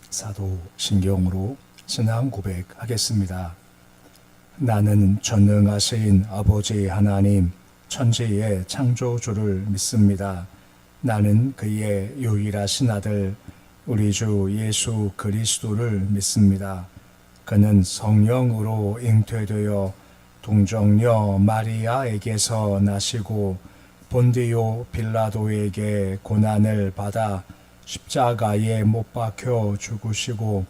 사도 신경으로 신앙 고백하겠습니다. 나는 전능하신 아버지 하나님, 천지의 창조주를 믿습니다. 나는 그의 유일하신 아들, 우리 주 예수 그리스도를 믿습니다. 그는 성령으로 잉태되어 동정녀 마리아에게서 나시고 본디오 빌라도에게 고난을 받아 십자가에 못 박혀 죽으시고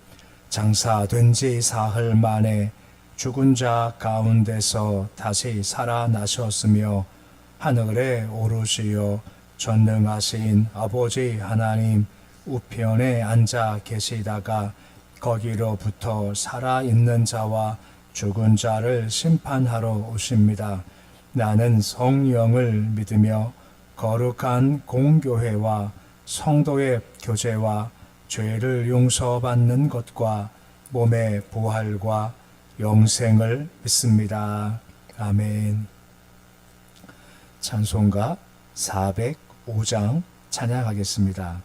장사된 지 사흘 만에 죽은 자 가운데서 다시 살아나셨으며 하늘에 오르시어 전능하신 아버지 하나님 우편에 앉아 계시다가 거기로부터 살아있는 자와 죽은 자를 심판하러 오십니다. 나는 성령을 믿으며 거룩한 공교회와 성도의 교제와 죄를 용서받는 것과 몸의 부활과 영생을 믿습니다. 아멘. 찬송가 405장 찬양하겠습니다.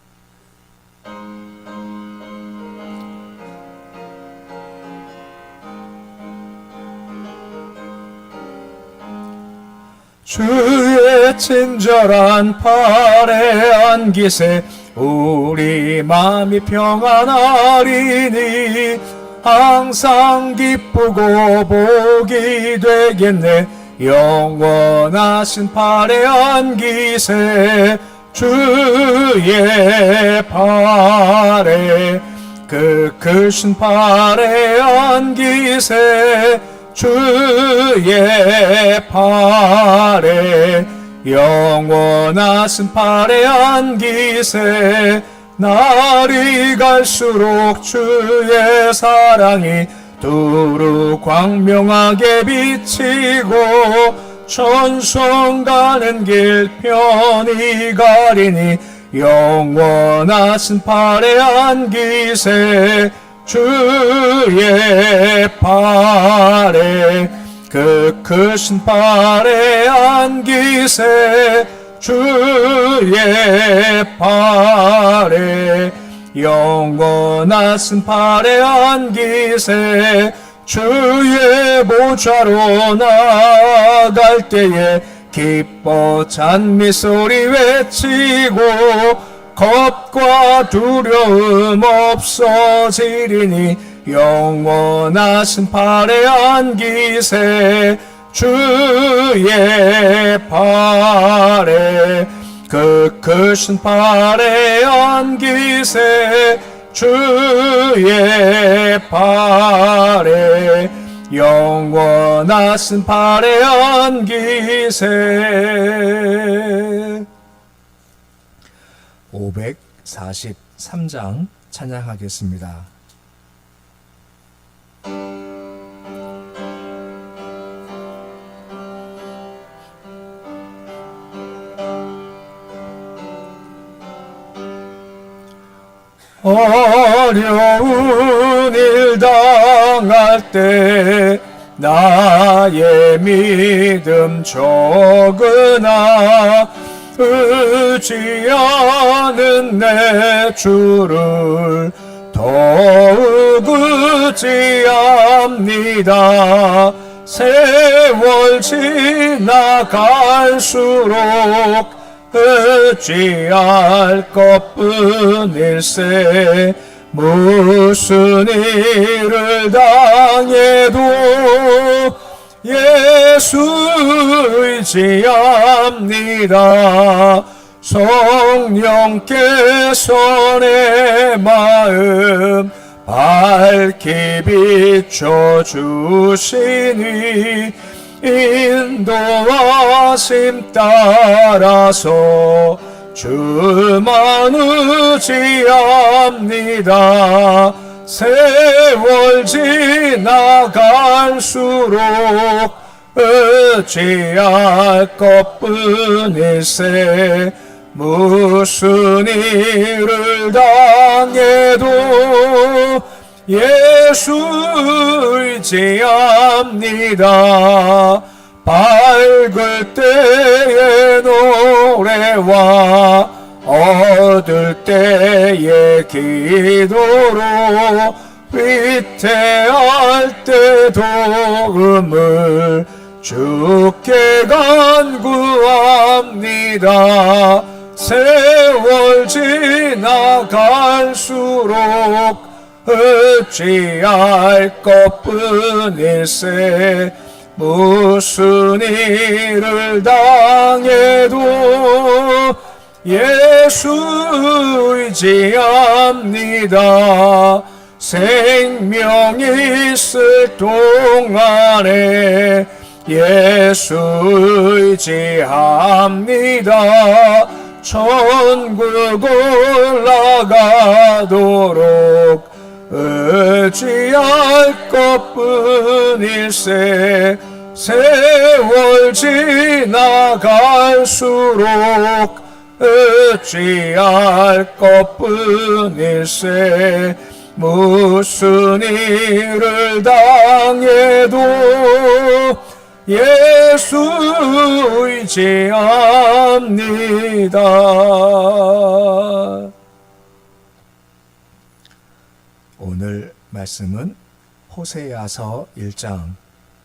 주의 친절한 팔에 안기세 우리 마음이 평안하리니 항상 기쁘고 복이 되겠네. 영원하신 팔에 안기세 주의 팔에 그 크신 팔에 안기세 주의 팔에 영원하신 팔에 안기세 날이 갈수록 주의 사랑이 두루 광명하게 비치고 천성 가는 길 편히 가리니 영원하신 팔에 안기세 주의 팔에 그 크신 팔에 안기세 주의 팔에 영원하신 팔에 안기세 주의 보좌로 나아갈 때에 기뻐 찬미 소리 외치고 겁과 두려움 없어지리니 영원하신 팔에 안기세 주의 팔에 그 크신 팔에 안기세 주의 팔에 영원하신 팔에 안기세. 543장 찬양하겠습니다. 어려운 일 당할 때 나의 믿음 적으나 의지하는 내 주를 더욱 의지합니다. 세월 지나갈수록 의지할 것뿐일세 무슨 일을 당해도 예수 의지합니다. 성령께서 내 마음 밝히 비춰주시니 인도하심 따라서 주만 의지합니다. 세월 지나갈수록 의지할 것뿐일세 무슨 일을 당해도 예수 의지합니다. 밝을 때의 노래와 얻을 때의 기도로 위태할 때 도움을 주께 간구합니다. 세월 지나갈수록 어찌할 것뿐일세. 무슨 일을 당해도 예수 의지합니다. 생명이 있을 동안에 예수 의지합니다. 천국 올라가도록 어찌할 것뿐일세. 세월 지나갈수록 어찌할 것뿐일세. 무슨 일을 당해도 예수 의지합니다. 오늘 말씀은 호세아서 1장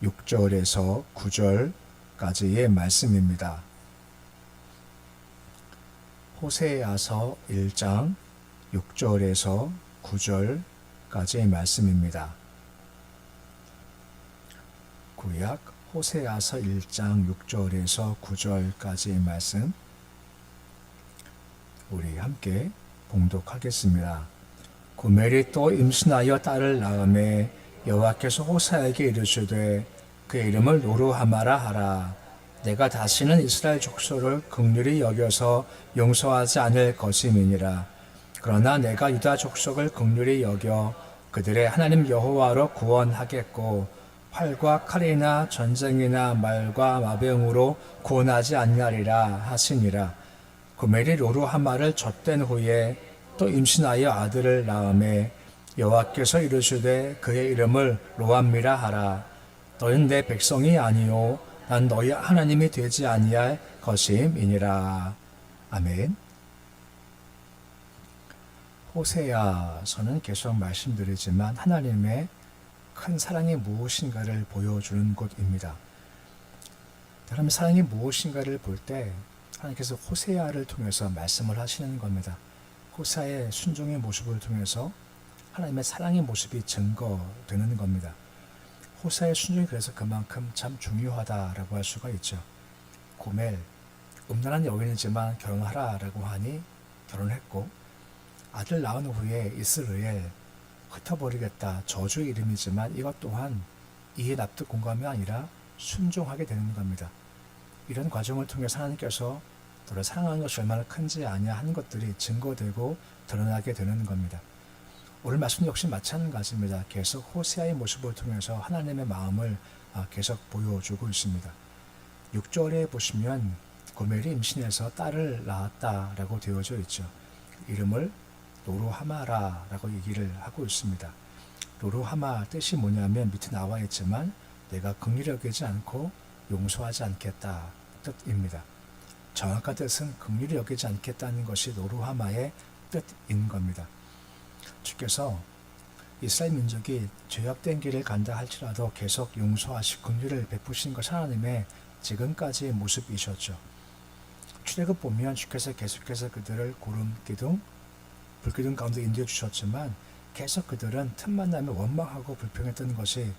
6절에서 9절까지의 말씀입니다. 호세아서 1장 6절에서 9절까지의 말씀입니다. 구약 호세아서 1장 6절에서 9절까지의 말씀 우리 함께 봉독하겠습니다. 고멜이 또 임신하여 딸을 낳음에 여호와께서 호세아에게 이르시되 그의 이름을 노루하마라 하라. 내가 다시는 이스라엘 족속을 긍휼히 여겨서 용서하지 않을 것임이니라. 그러나 내가 유다 족속을 긍휼히 여겨 그들의 하나님 여호와로 구원하겠고 활과 칼이나 전쟁이나 말과 마병으로 구원하지 아니하리라 하시니라. 고멜이 로루하마를 젖된 후에 또 임신하여 아들을 낳음에 여호와께서 이르시되 그의 이름을 로암미라 하라. 너희는 내 백성이 아니요 난 너희 하나님이 되지 아니할 것임이니라. 아멘. 호세아서는 계속 말씀드리지만 하나님의 큰 사랑이 무엇인가를 보여주는 곳입니다. 하나님의 사랑이 무엇인가를 볼 때 하나님께서 호세아를 통해서 말씀을 하시는 겁니다. 호세아의 순종의 모습을 통해서 하나님의 사랑의 모습이 증거되는 겁니다. 호세아의 순종이 그래서 그만큼 참 중요하다라고 할 수가 있죠. 고멜, 음란한 여인이지만 결혼하라라고 하니 결혼했고 아들 낳은 후에 이스라엘 흩어버리겠다 저주의 이름이지만 이것 또한 이해 납득 공감이 아니라 순종하게 되는 겁니다. 이런 과정을 통해서 하나님께서 너를 사랑하는 것이 얼마나 큰지 아냐 하는 것들이 증거되고 드러나게 되는 겁니다. 오늘 말씀 역시 마찬가지입니다. 계속 호세아의 모습을 통해서 하나님의 마음을 계속 보여주고 있습니다. 6절에 보시면 고멜이 임신해서 딸을 낳았다라고 되어져 있죠. 이름을 로루하마라라고 얘기를 하고 있습니다. 로루하마 뜻이 뭐냐면 밑에 나와 있지만 내가 긍휼히 여기지 않고 용서하지 않겠다 뜻입니다. 정확한 뜻은 긍휼히 여기지 않겠다는 것이 로루하마의 뜻인 겁니다. 주께서 이스라엘 민족이 죄악된 길을 간다 할지라도 계속 용서하시고 긍휼을 베푸신 것이 하나님의 지금까지의 모습이셨죠. 출애굽 보면 주께서 계속해서 그들을 구름 기둥, 불기둥 가운데 인도해 주셨지만 계속 그들은 틈만 나면 원망하고 불평했던 것이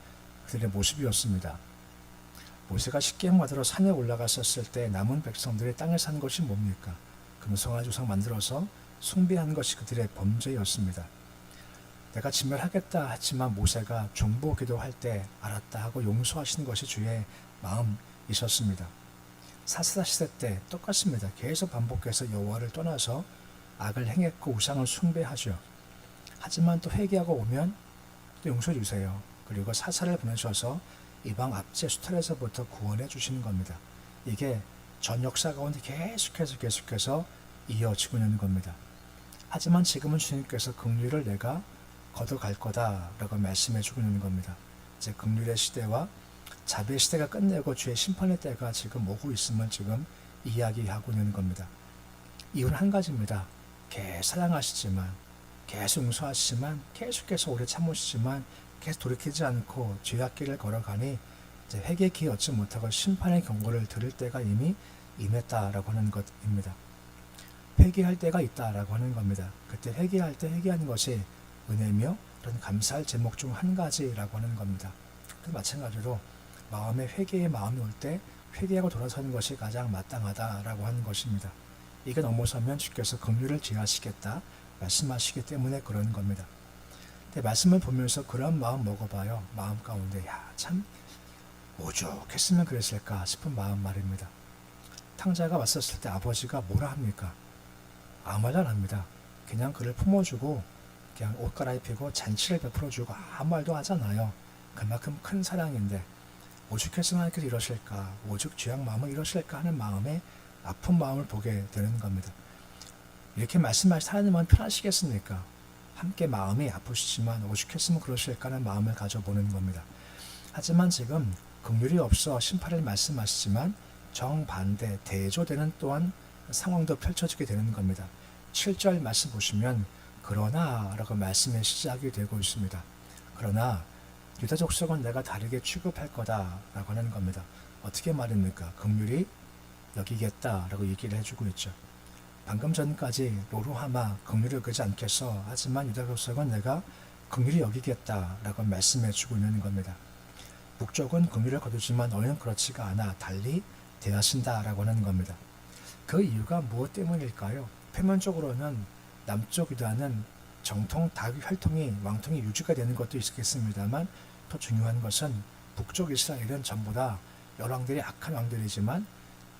그들의 모습이었습니다. 모세가 십계명 받으러 산에 올라갔었을 때 남은 백성들이 땅에 산 것이 뭡니까? 금송아지 조상 만들어서 숭배한 것이 그들의 범죄였습니다. 내가 진멸하겠다 했지만 모세가 중보 기도할 때 알았다 하고 용서하시는 것이 주의 마음이셨습니다. 사스라 시대 때 똑같습니다. 계속 반복해서 여호와를 떠나서 악을 행했고 우상을 숭배하죠. 하지만 또 회개하고 오면 또 용서해 주세요. 그리고 사사를 보내셔서 이방 압제 수탈에서부터 구원해 주시는 겁니다. 이게 전 역사 가운데 계속해서 이어지고 있는 겁니다. 하지만 지금은 주님께서 긍휼을 내가 걷어갈 거다라고 말씀해 주고 있는 겁니다. 이제 긍휼의 시대와 자비의 시대가 끝내고 주의 심판의 때가 지금 오고 있음을 지금 이야기하고 있는 겁니다. 이유는 한 가지입니다. 계속 사랑하시지만, 계속 용서하시지만, 계속해서 오래 참으시지만 계속 돌이키지 않고 죄악길을 걸어가니 이제 회개의 기회 얻지 못하고 심판의 경고를 들을 때가 이미 임했다라고 하는 것입니다. 회개할 때가 있다라고 하는 겁니다. 그때 회개할 때 회개하는 것이 은혜며 그런 감사할 제목 중 한 가지라고 하는 겁니다. 마찬가지로 마음에 회개의 마음이 올 때 회개하고 돌아서는 것이 가장 마땅하다라고 하는 것입니다. 이게 넘어서면 주께서 긍휼을 제하시겠다 말씀하시기 때문에 그런 겁니다. 근데 말씀을 보면서 그런 마음 먹어봐요. 마음 가운데 참 오죽했으면 그랬을까 싶은 마음 말입니다. 탕자가 왔었을 때 아버지가 뭐라 합니까? 아무 말도 안 합니다. 그냥 그를 품어주고 그냥 옷 갈아입히고 잔치를 베풀어주고 아무 말도 하잖아요. 그만큼 큰 사랑인데 오죽했으면 하나님께서 이러실까, 오죽 죄악 마음을 이러실까 하는 마음에 아픈 마음을 보게 되는 겁니다. 이렇게 말씀하시 하나님은 편하시겠습니까? 함께 마음이 아프시지만 오죽했으면 그러실까 하는 마음을 가져보는 겁니다. 하지만 지금 긍휼이 없어 심판을 말씀하시지만 정반대 대조되는 또한 상황도 펼쳐지게 되는 겁니다. 7절 말씀 보시면 그러나 라고 말씀의 시작이 되고 있습니다. 그러나 유다 족속은 내가 다르게 취급할 거다라고 하는 겁니다. 어떻게 말입니까? 긍휼히 여기겠다라고 얘기를 해주고 있죠. 방금 전까지 로루하마 긍휼히 여기지 않겠어. 하지만 유다 족속은 내가 긍휼히 여기겠다라고 말씀해주고 있는 겁니다. 북쪽은 긍휼을 거두지만 너희는 그렇지가 않아 달리 대하신다라고 하는 겁니다. 그 이유가 무엇 때문일까요? 표면적으로는 남쪽 유다는 정통 다윗 혈통이 왕통이 유지가 되는 것도 있겠습니다만 더 중요한 것은 북쪽 이스라엘은 전부 다 열왕들이 악한 왕들이지만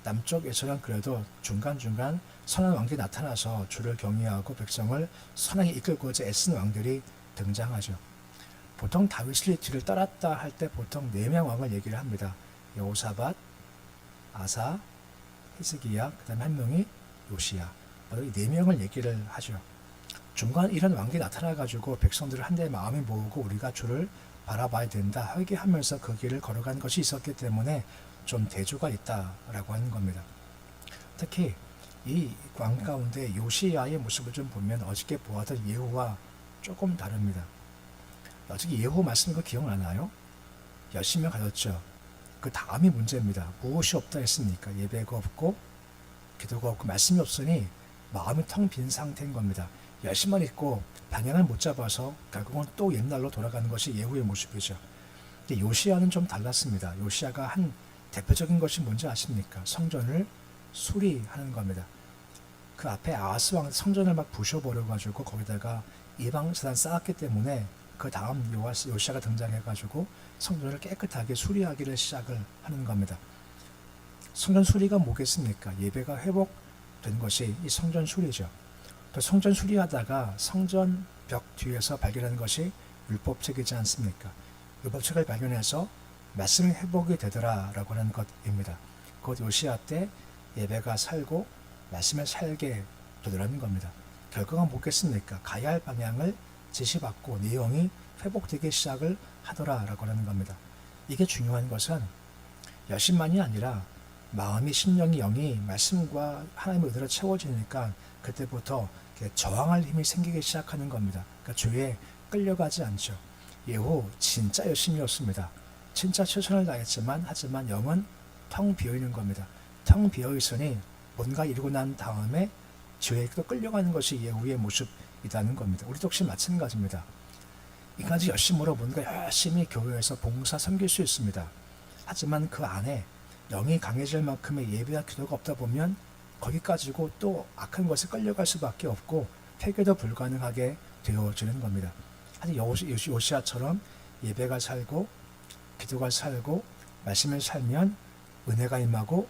남쪽에서는 그래도 중간중간 선한 왕들이 나타나서 주를 경외하고 백성을 선하게 이끌고자 애쓴 왕들이 등장하죠. 보통 다윗의 뒤를 따랐다 할 때 보통 4명 왕을 얘기를 합니다. 여호사밧, 아사, 히스기야, 그 다음에 한 명이 요시야. 바로 이 4명을 얘기를 하죠. 중간 이런 왕들이 나타나가지고 백성들을 한데 마음이 모으고 우리가 주를 바라봐야 된다 회개하면서 그 길을 걸어간 것이 있었기 때문에 좀 대조가 있다라고 하는 겁니다. 특히 이 왕 가운데 요시야의 모습을 좀 보면 어저께 보았던 예후와 조금 다릅니다. 어저께 예후 말씀 그 기억나나요? 열심히 가졌죠. 그 다음이 문제입니다. 무엇이 없다 했습니까? 예배가 없고 기도가 없고 말씀이 없으니 마음이 텅 빈 상태인 겁니다. 열심만 있고 방향을 못 잡아서 결국은 또 옛날로 돌아가는 것이 예후의 모습이죠. 근데 요시야는 좀 달랐습니다. 요시야가 한 대표적인 것이 뭔지 아십니까? 성전을 수리하는 겁니다. 그 앞에 아하스 왕 성전을 막 부셔버려가지고 거기다가 이방 재단 쌓았기 때문에 그 다음 요시야가 등장해가지고 성전을 깨끗하게 수리하기를 시작을 하는 겁니다. 성전 수리가 뭐겠습니까? 예배가 회복된 것이 이 성전 수리죠. 또 성전 수리하다가 성전 벽 뒤에서 발견한 것이 율법책이지 않습니까? 율법책을 발견해서 말씀이 회복이 되더라라고 하는 것입니다. 곧 요시야 때 예배가 살고 말씀을 살게 되더라는 겁니다. 결과가 뭐겠습니까? 가야 할 방향을 지시받고 내용이 회복되기 시작을 하더라라고 하는 겁니다. 이게 중요한 것은 열심만이 아니라 마음이 심령이 영이 말씀과 하나님의 은혜로 채워지니까 그때부터 저항할 힘이 생기기 시작하는 겁니다. 그러니까 죄에 끌려가지 않죠. 예후 진짜 열심이었습니다. 진짜 최선을 다했지만 하지만 영은 텅 비어있는 겁니다. 텅 비어있으니 뭔가 이루고 난 다음에 죄에 또 끌려가는 것이 예후의 모습이라는 겁니다. 우리도 역시 마찬가지입니다. 인간이 열심으로 뭔가 열심히 교회에서 봉사 섬길 수 있습니다. 하지만 그 안에 영이 강해질 만큼의 예배와 기도가 없다 보면 거기까지고 또 악한 것에 끌려갈 수밖에 없고 회개도 불가능하게 되어지는 겁니다. 아니 요시야처럼 예배가 살고 기도가 살고 말씀을 살면 은혜가 임하고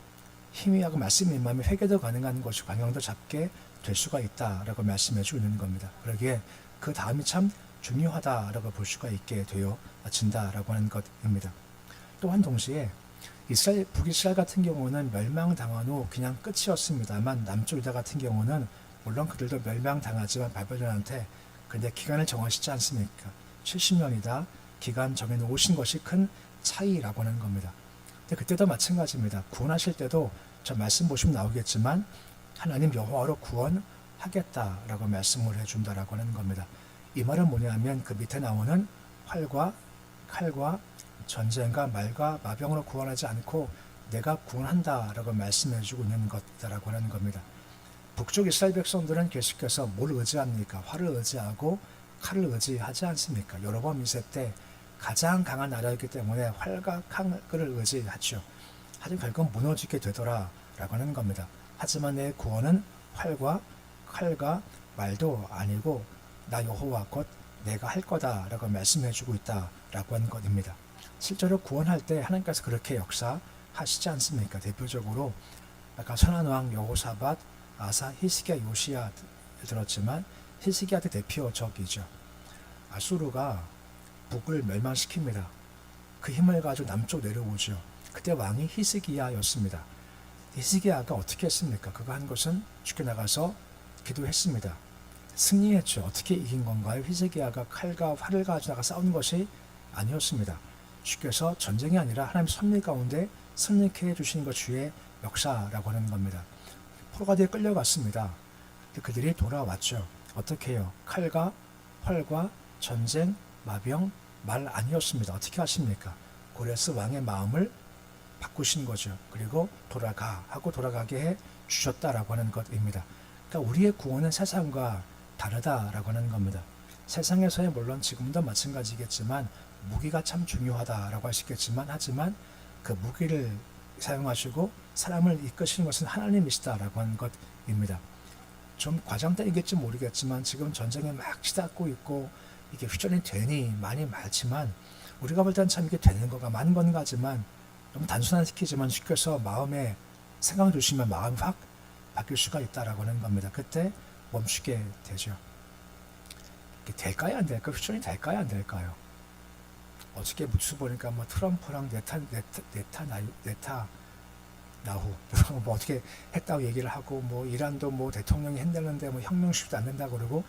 힘이 하고 말씀이 임하면 회개도 가능한 것이 방향도 잡게 될 수가 있다라고 말씀해 주고 있는 겁니다. 그러기에 그 다음이 참 중요하다라고 볼 수가 있게 되어진다라고 하는 것입니다. 또한 동시에 북이스라엘 같은 경우는 멸망당한 후 그냥 끝이었습니다만 남쪽 유다 같은 경우는 물론 그들도 멸망당하지만 바벨론한테 근데 기간을 정하시지 않습니까? 70년이다. 기간 정해놓으신 것이 큰 차이라고 하는 겁니다. 근데 그때도 마찬가지입니다. 구원하실 때도 저 말씀 보시면 나오겠지만 하나님 여호와로 구원하겠다라고 말씀을 해준다라고 하는 겁니다. 이 말은 뭐냐면 그 밑에 나오는 활과 칼과 전쟁과 말과 마병으로 구원하지 않고 내가 구원한다라고 말씀해주고 있는 것이라고 하는 겁니다. 북쪽 이스라엘 백성들은 계속해서 뭘 의지합니까? 활을 의지하고 칼을 의지하지 않습니까? 여로보암 2세 때 가장 강한 나라였기 때문에 활과 칼을 의지하죠. 하지만 결국 무너지게 되더라라고 하는 겁니다. 하지만 내 구원은 활과 칼과 말도 아니고 나 여호와 곧 내가 할 거다라고 말씀해주고 있다라고 하는 것입니다. 실제로 구원할 때 하나님께서 그렇게 역사하시지 않습니까? 대표적으로 아까 선한 왕 여호사밧, 아사, 히스기야, 요시야 들었지만 히스기야의 대표적이죠. 아수르가 북을 멸망시킵니다. 그 힘을 가지고 남쪽 내려오죠. 그때 왕이 히스기야였습니다. 히스기야가 어떻게 했습니까? 그가 한 것은 죽게 나가서 기도했습니다. 승리했죠. 어떻게 이긴 건가요? 히스기야가 칼과 활을 가지고 나가 싸운 것이 아니었습니다. 주께서 전쟁이 아니라 하나님 섭리 가운데 승리케 해주신 것 주의 역사라고 하는 겁니다. 포로가 되어 끌려갔습니다. 그들이 돌아왔죠. 어떻게 해요? 칼과 활과 전쟁, 마병, 말 아니었습니다. 어떻게 하십니까? 고레스 왕의 마음을 바꾸신 거죠. 그리고 돌아가 하고 돌아가게 해 주셨다라고 하는 것입니다. 그러니까 우리의 구원은 세상과 다르다라고 하는 겁니다. 세상에서야 물론 지금도 마찬가지겠지만 무기가 참 중요하다라고 하시겠지만 하지만 그 무기를 사용하시고 사람을 이끄시는 것은 하나님이시다라고 하는 것입니다. 좀 과장되겠지 모르겠지만 지금 전쟁에 막 치닫고 있고 이게 휴전이 되니 많이 많지만 우리가 볼 때는 참 이게 되는 거가 많은 건가지만 너무 단순화시키지만 주께서 마음에 생각을 주시면 마음이 확 바뀔 수가 있다라고 하는 겁니다. 그때 멈추게 되죠. 이게 될까요 안 될까요? 휴전이 될까요 안 될까요? 어저께 뉴스 보니까 뭐 트럼프랑 네타나후 뭐 어떻게 했다고 얘기를 하고 뭐 이란도 뭐 대통령이 했다는데 뭐 혁명식도 안 된다고 그러고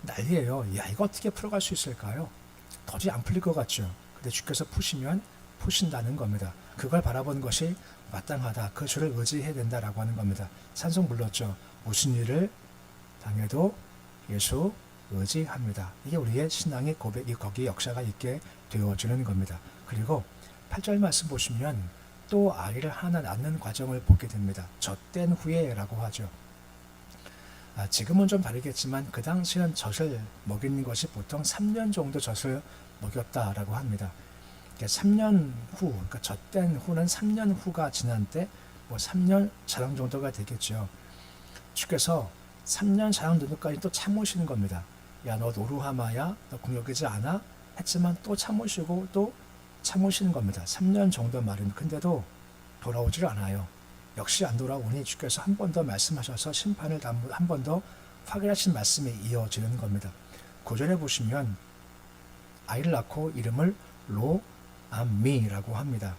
난리예요. 야 이거 어떻게 풀어갈 수 있을까요? 도저히 안 풀릴 것 같죠. 근데 주께서 푸시면 푸신다는 겁니다. 그걸 바라본 것이 마땅하다. 그 주를 의지해야 된다라고 하는 겁니다. 찬송 불렀죠. 무슨 일을 당해도 예수 의지합니다. 이게 우리의 신앙의 고백이 거기에 역사가 있게 되어지는 겁니다. 그리고 8절 말씀 보시면 또 아이를 하나 낳는 과정을 보게 됩니다. 젖된 후에라고 하죠. 지금은 좀 다르겠지만 그 당시는 젖을 먹이는 것이 보통 3년 정도 젖을 먹였다라고 합니다. 3년 후, 그러니까 젖된 후는 3년 후가 지난 때 뭐 3년 자랑 정도가 되겠죠. 주께서 3년 자랑 정도까지 또 참으시는 겁니다. 야, 너 노루하마야, 너 공격이지 않아? 했지만 또 참으시고 또 참으시는 겁니다. 3년 정도 말은 근데도 돌아오질 않아요. 역시 안 돌아오니 주께서 한 번 더 말씀하셔서 심판을 한 번 더 확인하신 말씀이 이어지는 겁니다. 9절에 보시면 아이를 낳고 이름을 로암미라고 합니다.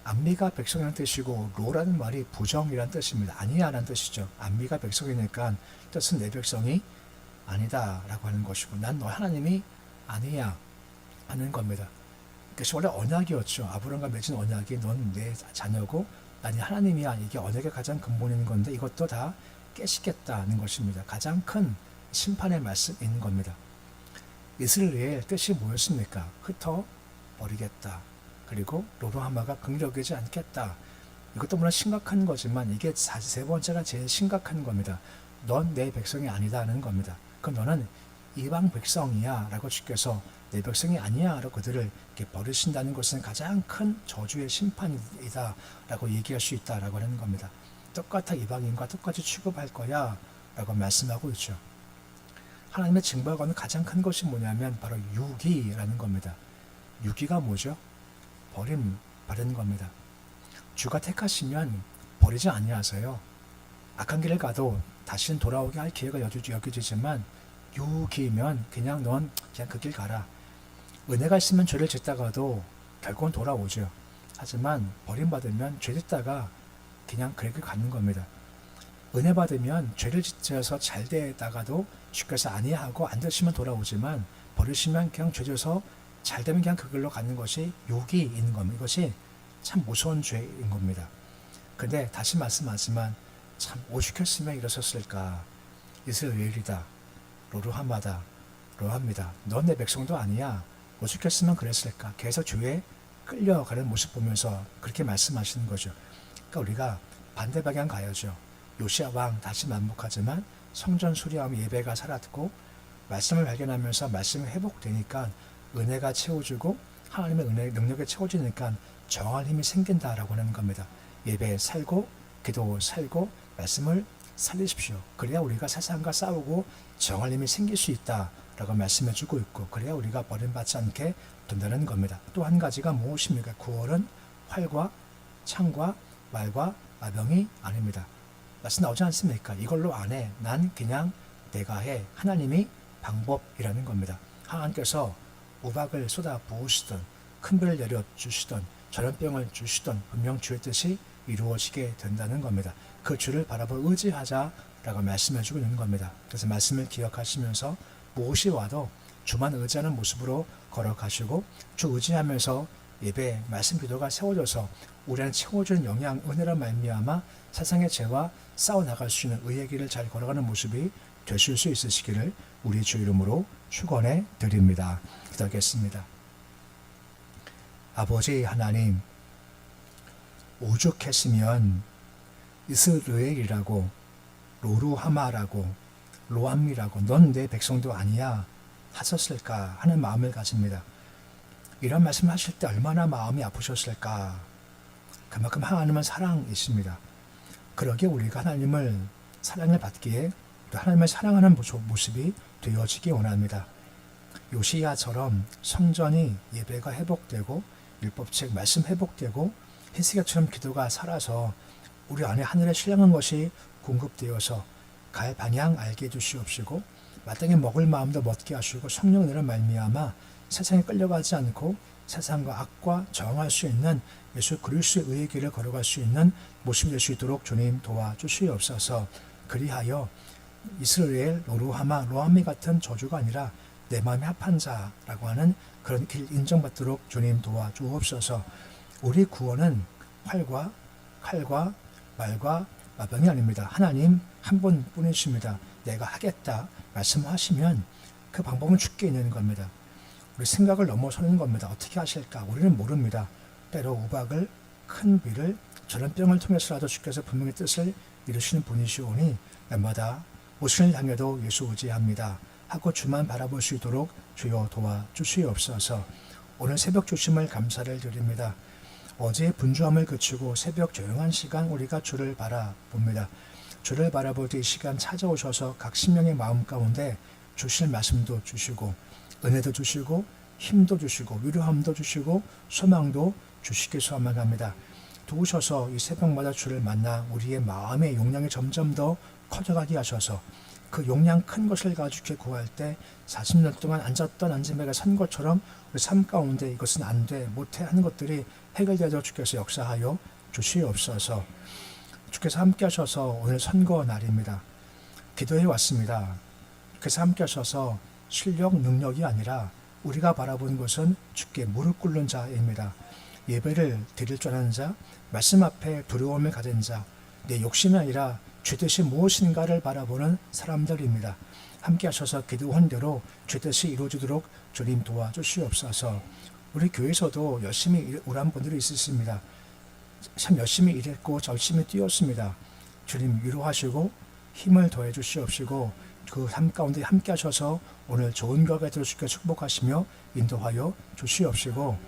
암미가 백성이라는 뜻이고 로라는 말이 부정이라는 뜻입니다. 아니야라는 뜻이죠. 암미가 백성이니까 뜻은 내 백성이 아니다 라고 하는 것이고 난 너 하나님이 아니야 하는 겁니다. 그것이 원래 언약이었죠. 아브라함과 맺은 언약이 넌 내 자녀고 나는 하나님이야. 이게 언약의 가장 근본인 건데 이것도 다 깨시겠다는 것입니다. 가장 큰 심판의 말씀인 겁니다. 이스라엘의 뜻이 뭐였습니까? 흩어버리겠다. 그리고 로로하마가 긍휼하지 않겠다. 이것도 물론 심각한 거지만 이게 세 번째가 제일 심각한 겁니다. 넌 내 백성이 아니다는 겁니다. 그럼 너는 이방 백성이야 라고 주께서 내 백성이 아니야 라고 그들을 이렇게 버리신다는 것은 가장 큰 저주의 심판이다 라고 얘기할 수 있다라고 하는 겁니다. 똑같아 이방인과 똑같이 취급할 거야 라고 말씀하고 있죠. 하나님의 징벌과는 가장 큰 것이 뭐냐면 바로 유기라는 겁니다. 유기가 뭐죠? 버림받은 겁니다. 주가 택하시면 버리지 아니하세요. 악한 길을 가도 다시는 돌아오게 할 기회가 여겨지지만 유기면 그냥 넌 그냥 그 길 가라. 은혜가 있으면 죄를 짓다가도 결국은 돌아오죠. 하지만 버림받으면 죄 짓다가 그냥 그렇게 가는 겁니다. 은혜 받으면 죄를 짓어서 잘 되다가도 주께서 아니하고 안 되시면 돌아오지만 버리시면 그냥 죄 져서 잘 되면 그냥 그 길로 가는 것이 유기인 겁니다. 이것이 참 무서운 죄인 겁니다. 근데 다시 말씀하지만 참 오죽했으면 이랬었을까. 이스라엘이다. 로루하마다. 로합니다. 넌 내 백성도 아니야. 오죽했으면 그랬을까. 계속 주에 끌려가는 모습 보면서 그렇게 말씀하시는 거죠. 그러니까 우리가 반대 방향 가야죠. 요시야 왕 다시 만복하지만 성전 수리하며 예배가 살았고 말씀을 발견하면서 말씀이 회복되니까 은혜가 채워주고 하나님의 은혜 능력에 채워지니까 정할 힘이 생긴다라고 하는 겁니다. 예배 살고 기도 살고 말씀을 살리십시오. 그래야 우리가 세상과 싸우고 정할 힘이 생길 수 있다라고 말씀해주고 있고 그래야 우리가 버림받지 않게 된다는 겁니다. 또 한 가지가 무엇입니까? 구원은 활과 창과 말과 마병이 아닙니다. 말씀 나오지 않습니까? 이걸로 안 해. 난 그냥 내가 해. 하나님이 방법이라는 겁니다. 하나님께서 우박을 쏟아 부으시던 큰 비를 내려주시던 전염병을 주시던 분명 주의 뜻이 이루어지게 된다는 겁니다. 그 주를 바라보 의지하자라고 말씀해주고 있는 겁니다. 그래서 말씀을 기억하시면서 무엇이 와도 주만 의지하는 모습으로 걸어가시고 주 의지하면서 예배, 말씀, 기도가 세워져서 우리 안에 채워주는 영양, 은혜로 말미암아 세상의 죄와 싸워나갈 수 있는 의의 길을 잘 걸어가는 모습이 되실 수 있으시기를 우리 주 이름으로 축원해 드립니다. 기도하겠습니다. 아버지 하나님, 오죽했으면 이스라엘이라고 로루하마라고 로암미라고 넌 내 백성도 아니야 하셨을까 하는 마음을 가집니다. 이런 말씀을 하실 때 얼마나 마음이 아프셨을까. 그만큼 하나님은 사랑이십니다. 그러기에 우리가 하나님을 사랑을 받기에 하나님을 사랑하는 모습이 되어지기 원합니다. 요시야처럼 성전이 예배가 회복되고 율법책 말씀 회복되고 히스기야처럼 기도가 살아서 우리 안에 하늘에 신령한 것이 공급되어서 갈 방향 알게 해주시옵시고 마땅히 먹을 마음도 먹게 하시고 성령으로 말미암아 세상에 끌려가지 않고 세상과 악과 저항할 수 있는 예수 그리스도의 의의 길을 걸어갈 수 있는 모습이 될 수 있도록 주님 도와주시옵소서. 그리하여 이스라엘 로루하마 로암미 같은 저주가 아니라 내 마음에 합한 자라고 하는 그런 길 인정받도록 주님 도와주옵소서. 우리 구원은 활과 칼과 말과 마병이 아닙니다. 하나님 한 분뿐이십니다. 내가 하겠다 말씀하시면 그 방법은 주께 있는 겁니다. 우리 생각을 넘어서는 겁니다. 어떻게 하실까? 우리는 모릅니다. 때로 우박을 큰 비를 전염병을 통해서라도 주께서 분명히 뜻을 이루시는 분이시오니 날마다 무슨 일 당해도 예수 의지합니다 하고 주만 바라볼 수 있도록 주여 도와주시옵소서. 오늘 새벽 주심을 감사를 드립니다. 어제의 분주함을 그치고 새벽 조용한 시간 우리가 주를 바라봅니다. 주를 바라볼 때 이 시간 찾아오셔서 각 신명의 마음 가운데 주실 말씀도 주시고 은혜도 주시고 힘도 주시고 위로함도 주시고 소망도 주시길 소망합니다. 도우셔서 이 새벽마다 주를 만나 우리의 마음의 용량이 점점 더 커져가게 하셔서 그 용량 큰 것을 가지고 구할 때 40년 동안 앉았던 앉음에가 선 것처럼 우리 삶 가운데 이것은 안 돼, 못해 하는 것들이 해결되도록 주께서 역사하여 주시옵소서. 주께서 함께 하셔서 오늘 선거 날입니다. 기도해 왔습니다. 주께서 함께 하셔서 실력, 능력이 아니라 우리가 바라보는 것은 주께 무릎 꿇는 자입니다. 예배를 드릴 줄 아는 자, 말씀 앞에 두려움을 가진 자, 내 욕심이 아니라 주 뜻이 무엇인가를 바라보는 사람들입니다. 함께 하셔서 기도한 대로 주 뜻이 이루어지도록 주님 도와주시옵소서. 우리 교회에서도 열심히 일한 분들이 있으십니다. 참 열심히 일했고 열심히 뛰었습니다. 주님 위로하시고 힘을 더해 주시옵시고 그 삶 가운데 함께 하셔서 오늘 좋은 결과 되도록 주께 축복하시며 인도하여 주시옵시고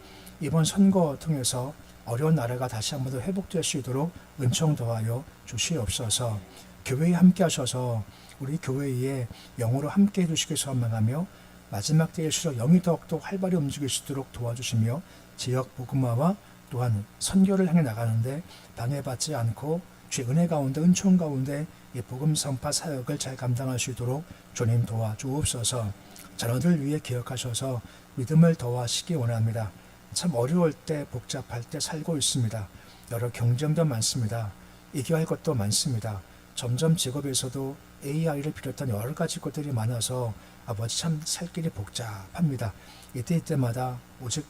이번 선거 통해서 어려운 나라가 다시 한번 더 회복될 수 있도록 은총 더하여 주시옵소서. 교회에 함께 하셔서 우리 교회에 영으로 함께 해주시길 소망하며 마지막 때일수록 영이 더욱더 활발히 움직일 수 있도록 도와주시며 지역 복음화와 또한 선교를 향해 나가는데 방해받지 않고 주의 은혜 가운데 은총 가운데 이 복음 선파 사역을 잘 감당할 수 있도록 주님 도와주옵소서. 자녀들 위해 기억하셔서 믿음을 더하시기 원합니다. 참 어려울 때 복잡할 때 살고 있습니다. 여러 경쟁도 많습니다. 이겨야 할 것도 많습니다. 점점 직업에서도 AI를 비롯한 여러 가지 것들이 많아서 아버지 참 살 길이 복잡합니다. 이때마다 오직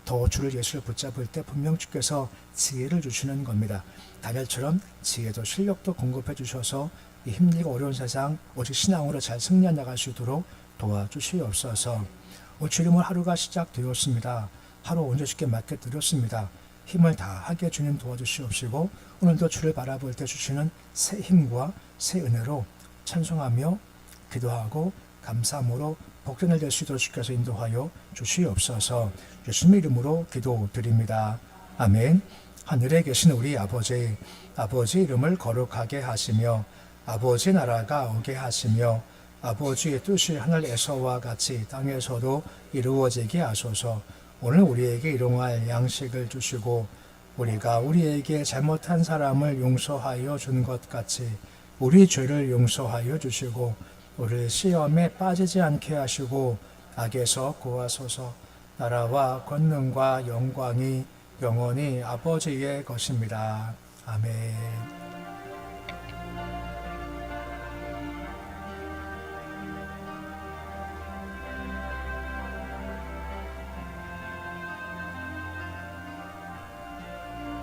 더 주를 예수를 붙잡을 때 분명 주께서 지혜를 주시는 겁니다. 다니엘처럼 지혜도 실력도 공급해 주셔서 이 힘들고 어려운 세상 오직 신앙으로 잘 승리해 나갈 수 있도록 도와주시옵소서. 주일날 하루가 시작되었습니다. 하루 온전히 주께 맡겨드렸습니다. 힘을 다하게 주님 도와주시옵시고 오늘도 주를 바라볼 때 주시는 새 힘과 새 은혜로 찬송하며 기도하고 감사함으로 복전을 될 수 있도록 주께서 인도하여 주시옵소서. 예수님의 이름으로 기도드립니다. 아멘. 하늘에 계신 우리 아버지 이름을 거룩하게 하시며 아버지 나라가 오게 하시며 아버지의 뜻이 하늘에서와 같이 땅에서도 이루어지게 하소서. 오늘 우리에게 일용할 양식을 주시고 우리가 우리에게 잘못한 사람을 용서하여 준 것 같이 우리 죄를 용서하여 주시고 우리를 시험에 빠지지 않게 하시고 악에서 구하소서. 나라와 권능과 영광이 영원히 아버지의 것입니다. 아멘.